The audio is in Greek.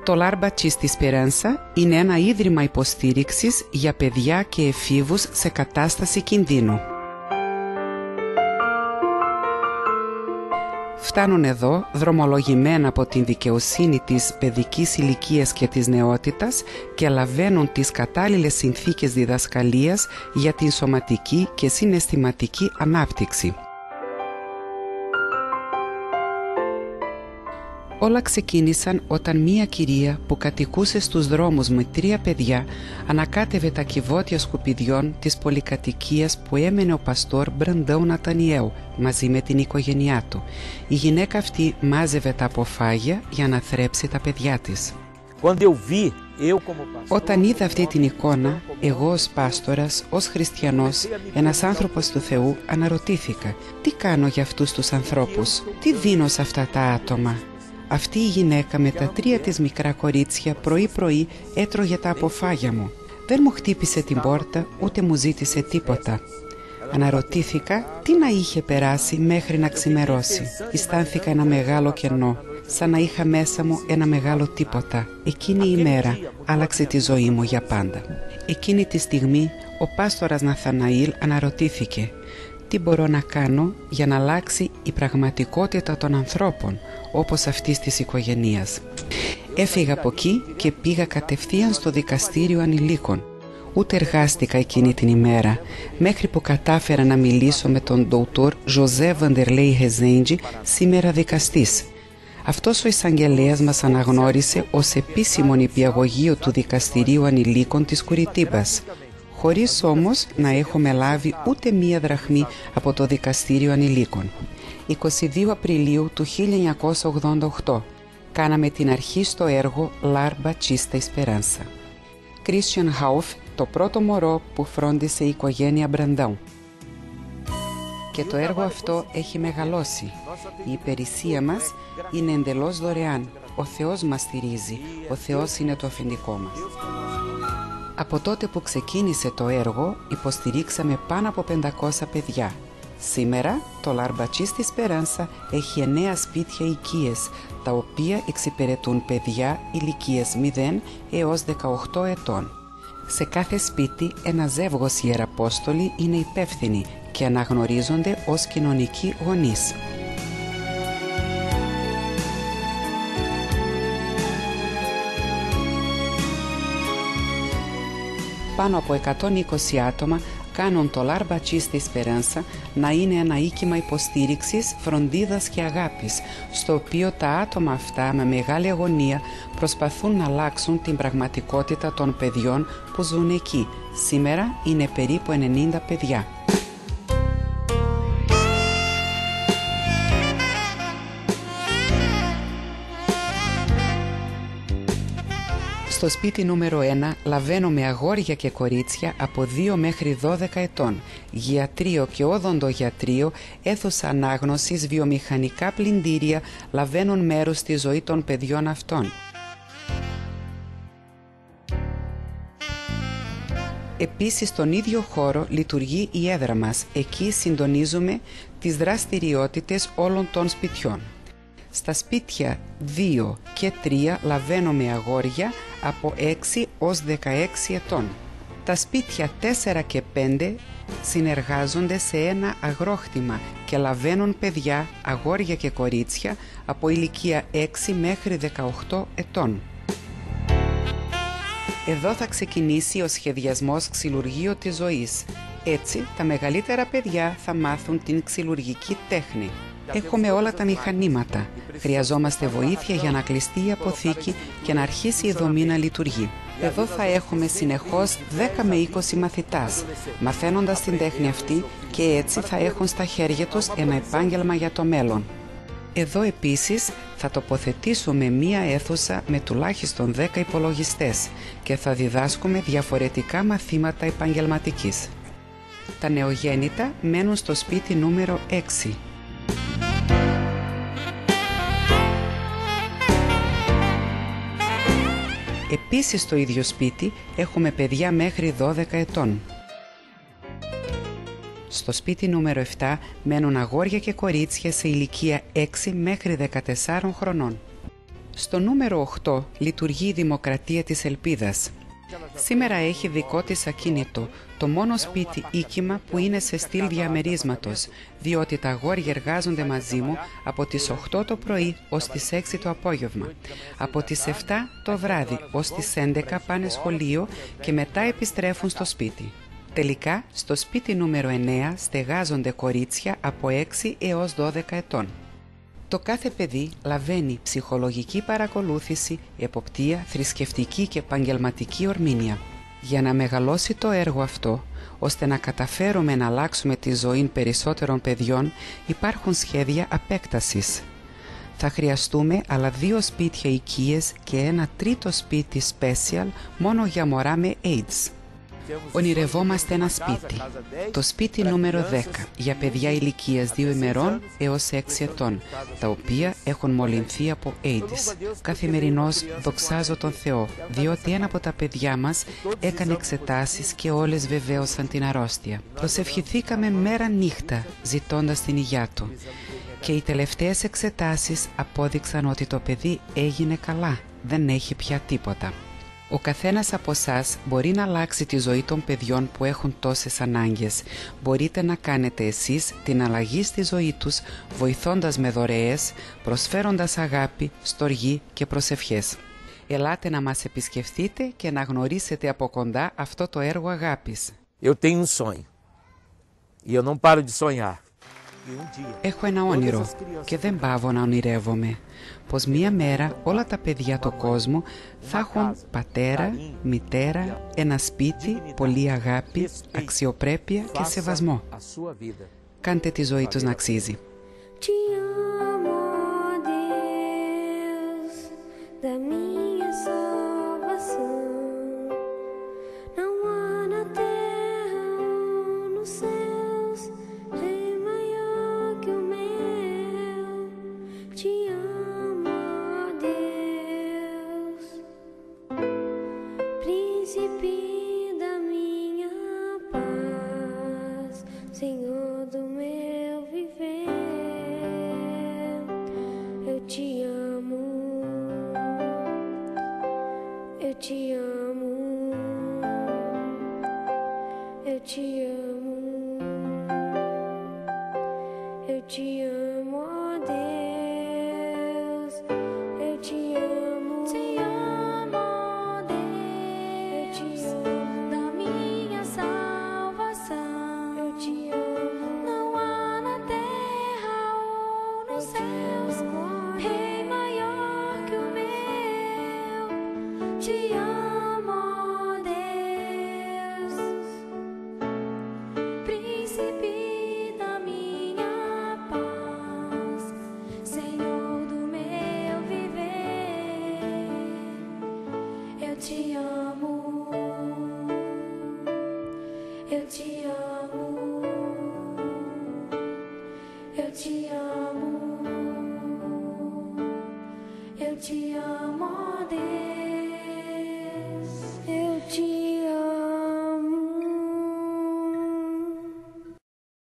Το Lar Batista Esperança είναι ένα ίδρυμα υποστήριξης για παιδιά και εφήβους σε κατάσταση κινδύνου. Φτάνουν εδώ, δρομολογημένα από την δικαιοσύνη της παιδικής ηλικίας και της νεότητας και λαβαίνουν τις κατάλληλες συνθήκες διδασκαλίας για την σωματική και συναισθηματική ανάπτυξη. Όλα ξεκίνησαν όταν μία κυρία που κατοικούσε στους δρόμους με 3 παιδιά ανακάτευε τα κυβότια σκουπιδιών της πολυκατοικίας που έμενε ο παστόρ Μπραντάου Νατανιέου μαζί με την οικογένειά του. Η γυναίκα αυτή μάζευε τα αποφάγια για να θρέψει τα παιδιά της. Όταν είδα αυτή την εικόνα, εγώ ως πάστορας, ως χριστιανός, ένας άνθρωπος του Θεού, αναρωτήθηκα τι κάνω για αυτούς τους ανθρώπους, τι δίνω σε αυτά τα άτομα. Αυτή η γυναίκα με τα 3 της μικρά κορίτσια πρωί-πρωί έτρωγε τα αποφάγια μου. Δεν μου χτύπησε την πόρτα ούτε μου ζήτησε τίποτα. Αναρωτήθηκα τι να είχε περάσει μέχρι να ξημερώσει. Αισθάνθηκα ένα μεγάλο κενό, σαν να είχα μέσα μου ένα μεγάλο τίποτα. Εκείνη η μέρα άλλαξε τη ζωή μου για πάντα. Εκείνη τη στιγμή ο πάστορας Ναθαναήλ αναρωτήθηκε τι μπορώ να κάνω για να αλλάξει η πραγματικότητα των ανθρώπων, όπως αυτής της οικογένειας. Έφυγα από εκεί και πήγα κατευθείαν στο δικαστήριο ανηλίκων. Ούτε εργάστηκα εκείνη την ημέρα, μέχρι που κατάφερα να μιλήσω με τον Δόκτωρ Ζωζέ Βαντερλέι Ρεζέντζι, σήμερα δικαστής. Αυτός ο εισαγγελέας μας αναγνώρισε ως επίσημο νηπιαγωγείο του δικαστηρίου ανηλίκων της Κουριτίμπας, χωρίς όμως να έχουμε λάβει ούτε μία δραχμή από το δικαστήριο ανηλίκων. 22 Απριλίου του 1988 κάναμε την αρχή στο έργο Lar Batista Esperança. Christian Hauff, το πρώτο μωρό που φρόντισε η οικογένεια Μπραντάου. Και το έργο αυτό έχει μεγαλώσει. Η υπηρεσία μας είναι εντελώς δωρεάν. Ο Θεός μας στηρίζει. Ο Θεός είναι το αφεντικό μας. Από τότε που ξεκίνησε το έργο, υποστηρίξαμε πάνω από 500 παιδιά. Σήμερα, το Lar Batista Esperança έχει 9 σπίτια οικίες, τα οποία εξυπηρετούν παιδιά ηλικίας 0 έως 18 ετών. Σε κάθε σπίτι, ένα ζεύγος ιεραπόστολοι είναι υπεύθυνοι και αναγνωρίζονται ως κοινωνικοί γονείς. Πάνω από 120 άτομα κάνουν το Lar Batista Esperança να είναι ένα οίκημα υποστήριξης, φροντίδας και αγάπης, στο οποίο τα άτομα αυτά με μεγάλη αγωνία προσπαθούν να αλλάξουν την πραγματικότητα των παιδιών που ζουν εκεί. Σήμερα είναι περίπου 90 παιδιά. Στο σπίτι νούμερο 1 λαβαίνουμε αγόρια και κορίτσια από 2 μέχρι 12 ετών, γιατρείο και οδοντογιατρείο, αίθουσα ανάγνωσης, βιομηχανικά πλυντήρια λαβαίνουν μέρος στη ζωή των παιδιών αυτών. Επίσης, στον ίδιο χώρο λειτουργεί η έδρα μας. Εκεί συντονίζουμε τις δραστηριότητες όλων των σπιτιών. Στα σπίτια 2 και 3 λαβαίνουμε αγόρια από 6 ως 16 ετών. Τα σπίτια 4 και 5 συνεργάζονται σε ένα αγρόκτημα και λαβαίνουν παιδιά, αγόρια και κορίτσια από ηλικία 6 μέχρι 18 ετών. Εδώ θα ξεκινήσει ο σχεδιασμός ξυλουργείου της ζωής. Έτσι, τα μεγαλύτερα παιδιά θα μάθουν την ξυλουργική τέχνη. Έχουμε όλα τα μηχανήματα. Χρειαζόμαστε βοήθεια για να κλειστεί η αποθήκη και να αρχίσει η δομή να λειτουργεί. Εδώ θα έχουμε συνεχώς 10 με 20 μαθητάς, μαθαίνοντας την τέχνη αυτή και έτσι θα έχουν στα χέρια τους ένα επάγγελμα για το μέλλον. Εδώ επίσης θα τοποθετήσουμε μία αίθουσα με τουλάχιστον 10 υπολογιστές και θα διδάσκουμε διαφορετικά μαθήματα επαγγελματικής. Τα νεογέννητα μένουν στο σπίτι νούμερο 6. Επίσης στο ίδιο σπίτι έχουμε παιδιά μέχρι 12 ετών. Στο σπίτι νούμερο 7 μένουν αγόρια και κορίτσια σε ηλικία 6 μέχρι 14 χρονών. Στο νούμερο 8 λειτουργεί η Δημοκρατία της Ελπίδας. Σήμερα έχει δικό της ακίνητο, το μόνο σπίτι οίκημα που είναι σε στυλ διαμερίσματος, διότι τα αγόρια εργάζονται μαζί μου από τις 8 το πρωί ως τις 6 το απόγευμα. Από τις 7 το βράδυ ως τις 11 πάνε σχολείο και μετά επιστρέφουν στο σπίτι. Τελικά, στο σπίτι νούμερο 9 στεγάζονται κορίτσια από 6 έως 12 ετών. Το κάθε παιδί λαβαίνει ψυχολογική παρακολούθηση, εποπτεία, θρησκευτική και επαγγελματική ορμήνεια. Για να μεγαλώσει το έργο αυτό, ώστε να καταφέρουμε να αλλάξουμε τη ζωή περισσότερων παιδιών, υπάρχουν σχέδια απέκτασης. Θα χρειαστούμε άλλα 2 σπίτια οικίες και ένα τρίτο σπίτι special μόνο για μωρά με AIDS. Ονειρευόμαστε ένα σπίτι, το σπίτι νούμερο 10, για παιδιά ηλικίας 2 ημερών έως 6 ετών, τα οποία έχουν μολυνθεί από AIDS. Καθημερινώς δοξάζω τον Θεό, διότι ένα από τα παιδιά μας έκανε εξετάσεις και όλες βεβαίωσαν την αρρώστια. Προσευχηθήκαμε μέρα νύχτα, ζητώντας την υγειά του. Και οι τελευταίες εξετάσεις απόδειξαν ότι το παιδί έγινε καλά, δεν έχει πια τίποτα. Ο καθένας από εσάς μπορεί να αλλάξει τη ζωή των παιδιών που έχουν τόσες ανάγκες. Μπορείτε να κάνετε εσείς την αλλαγή στη ζωή τους, βοηθώντας με δωρεές, προσφέροντας αγάπη, στοργή και προσευχές. Ελάτε να μας επισκεφτείτε και να γνωρίσετε από κοντά αυτό το έργο αγάπης. Eu tenho sonho. E eu não paro de sonhar. Έχω ένα όνειρο και δεν πάω να ονειρεύομαι, πως μία μέρα όλα τα παιδιά του κόσμου θα έχουν πατέρα, μητέρα, ένα σπίτι, πολλή αγάπη, αξιοπρέπεια και σεβασμό. Κάντε τη ζωή τους να αξίζει. Senhor do meu viver, eu te amo, eu te amo, eu te amo, eu te amo.